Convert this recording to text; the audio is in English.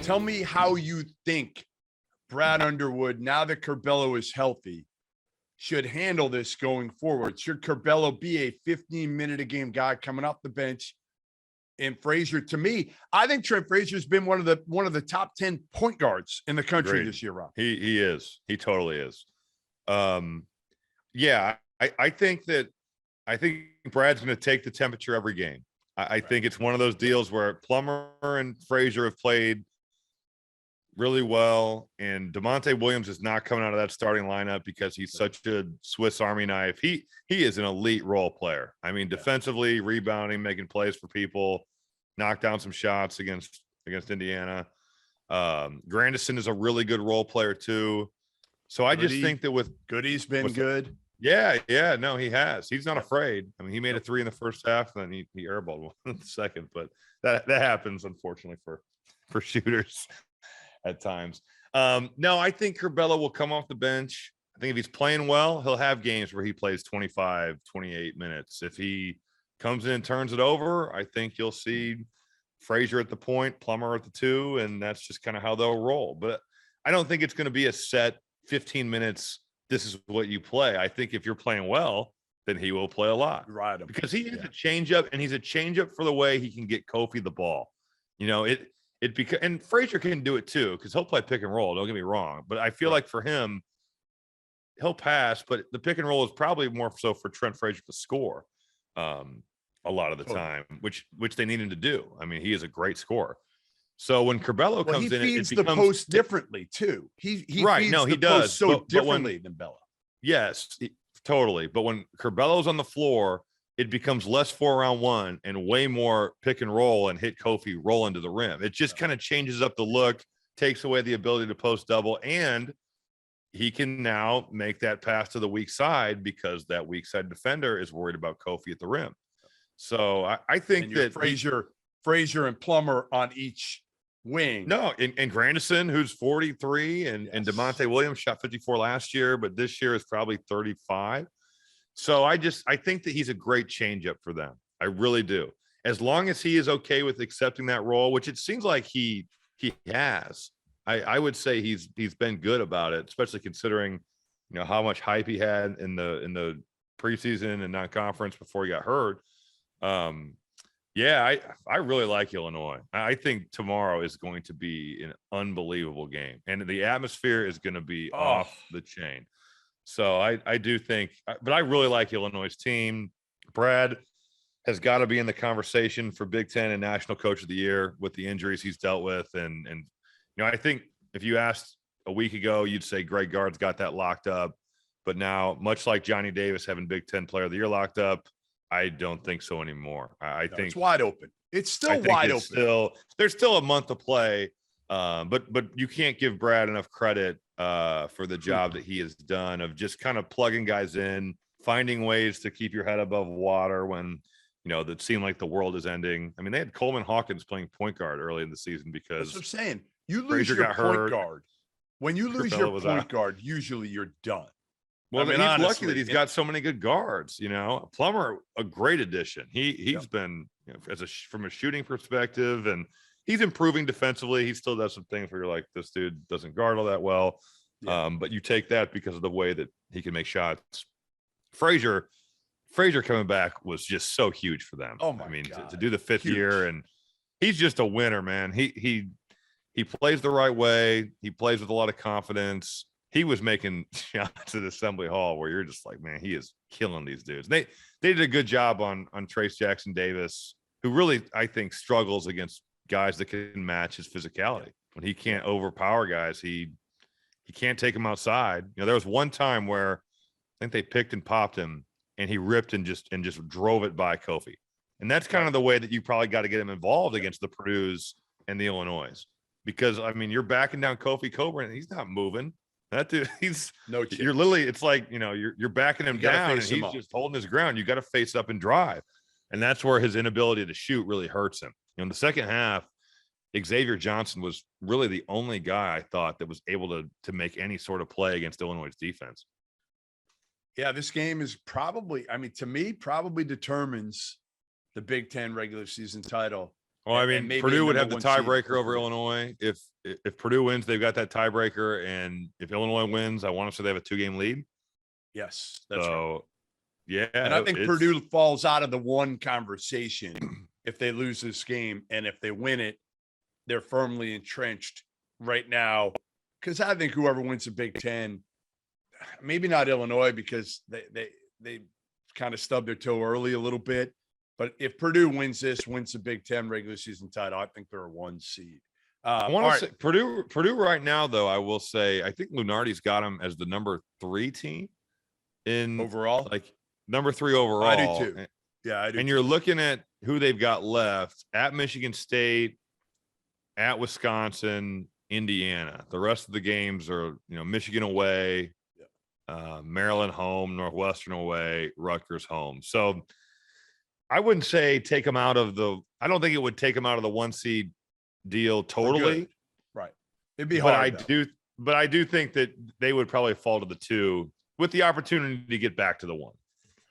Tell me how you think Brad Underwood, now that Curbelo is healthy, should handle this going forward. Should Curbelo be a 15-minute a game guy coming off the bench? And Frazier, to me, I think Trent Frazier's been one of the top 10 point guards in the country this year, Rob. He is. He totally is. Yeah, I think Brad's going to take the temperature every game. I think it's one of those deals where Plummer and Frazier have played really well, and DeMonte Williams is not coming out of that starting lineup because he's such a Swiss Army knife. He is an elite role player. I mean, defensively, rebounding, making plays for people, knocked down some shots against Indiana. Grandison is a really good role player too. So I just think that with Goody's been good. Yeah, no, he has. He's not afraid. I mean, he made a 3 in the first half, and then he airballed one in the second. But that happens, unfortunately, for shooters at times. No, I think Curbelo will come off the bench. I think if he's playing well, he'll have games where he plays 25, 28 minutes. If he comes in and turns it over, I think you'll see Frazier at the point, Plummer at the 2, and that's just kind of how they'll roll. But I don't think it's going to be a set 15 minutes. This is what you play. I think if you're playing well, then he will play a lot. Right. Because he is a changeup, and he's a changeup for the way he can get Kofi the ball. You know, and Frazier can do it too, because he'll play pick and roll. Don't get me wrong. But I feel like for him, he'll pass, but the pick and roll is probably more so for Trent Frazier to score a lot of the time, which they need him to do. I mean, he is a great scorer. So when Curbelo comes in, he feeds the post differently too. He does so differently than Bella. Yes, totally. But when Curbelo's on the floor, it becomes less 4-on-1 and way more pick and roll and hit Kofi roll into the rim. It just kind of changes up the look, takes away the ability to post double, and he can now make that pass to the weak side because that weak side defender is worried about Kofi at the rim. So I think that Frazier and Plummer on each wing. No, and Grandison, who's 43, and DeMonte Williams shot 54 last year, but this year is probably 35. So I think that he's a great changeup for them. I really do. As long as he is okay with accepting that role, which it seems like he has. I would say he's been good about it, especially considering how much hype he had in the preseason and non-conference before he got hurt. Yeah, I really like Illinois. I think tomorrow is going to be an unbelievable game, and the atmosphere is going to be off the chain. So I do think, but I really like Illinois' team. Brad has got to be in the conversation for Big Ten and National Coach of the Year with the injuries he's dealt with, and I think if you asked a week ago, you'd say Greg Gard's got that locked up. But now, much like Johnny Davis having Big Ten Player of the Year locked up, I don't think so anymore. I think it's wide open. It's still wide open. There's still a month to play, but you can't give Brad enough credit for the job that he has done of just kind of plugging guys in, finding ways to keep your head above water when that seemed like the world is ending. I mean, they had Coleman Hawkins playing point guard early in the season because that's what I'm saying. You lose your point guard. When you lose your point guard, usually you're done. Well, he's lucky that he's got so many good guards. Plummer, a great addition. He's been from a shooting perspective, and he's improving defensively. He still does some things where you're like, this dude doesn't guard all that well. Yeah. But you take that because of the way that he can make shots. Frazier coming back was just so huge for them. Oh my God. To do the fifth year, and he's just a winner, man. He plays the right way. He plays with a lot of confidence. He was making shots at Assembly Hall where you're just like, man, he is killing these dudes. They did a good job on Trace Jackson Davis, who really, I think, struggles against guys that can match his physicality. When he can't overpower guys, he can't take them outside. There was one time where I think they picked and popped him, and he ripped and just drove it by Kofi. And that's kind of the way that you probably got to get him involved against the Purdue's and the Illinois. Because, I mean, you're backing down Kofi Coburn, and he's not moving. That dude, he's no chance. You're literally, it's like, you're backing him down, and he's just holding his ground. You got to face up and drive. And that's where his inability to shoot really hurts him. In the second half, Xavier Johnson was really the only guy I thought that was able to make any sort of play against Illinois' defense. Yeah, this game is probably, to me, probably determines the Big Ten regular season title. Well, I and mean, maybe a Purdue would have number the one seed, tiebreaker over hopefully. Illinois. If Purdue wins, they've got that tiebreaker, and if Illinois wins, I want to say they have a 2-game lead. Yes, that's right. So, yeah, And I think it's Purdue falls out of the one conversation if they lose this game, and if they win it, they're firmly entrenched right now. Because I think whoever wins the Big Ten, maybe not Illinois because they kind of stubbed their toe early a little bit. But if Purdue wins the Big Ten regular season title, I think they're a 1 seed. I want to say Purdue right now, though. I will say I think Lunardi's got them as the number 3 team in Overall, like number 3 overall. I do too. Yeah, I do. And you're looking at who they've got left at Michigan State, at Wisconsin, Indiana. The rest of the games are, Michigan away, Maryland home, Northwestern away, Rutgers home. So I wouldn't say take them out of I don't think it would take them out of the 1 seed deal totally. Right. It'd be hard. But I do think that they would probably fall to the 2 with the opportunity to get back to the 1.